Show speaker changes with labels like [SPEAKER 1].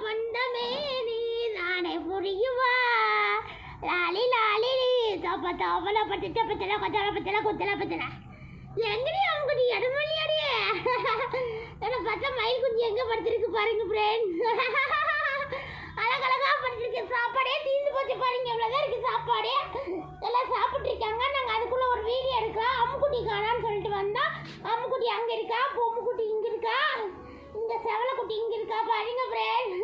[SPEAKER 1] வந்தமே நீ நானே புரியுவா லாலி லாலி தோப்ப தோப்பல பத்திட்ட பத்தில கொத்தல பத்தில குத்தல பத்தில எங்கடி அவங்க இடமல்லையாடியே என்ன பார்த்தா மயில் குஞ்சு எங்க படுத்திருக்கு பாருங்க ஃப்ரெண்ட் அழகழகா படுத்திருக்கு சாப்பாடே தீர்ந்து போச்சு பாருங்க எவ்வளவுதான் இருக்கு சாப்பாடே எல்லாம் சாப்பிட்டு இருக்காங்க நாங்க அதுக்குள்ள ஒரு வீடியோ எடுக்கலாம் அம்முக்குட்டி காணான்னு சொல்லிட்டு வந்தா அம்முக்குட்டி அங்க இருக்கா பொம்முக்குட்டி இங்க இருக்கா இந்த செவலக்குட்டி இங்க இருக்கா பாருங்க ஃப்ரெண்ட்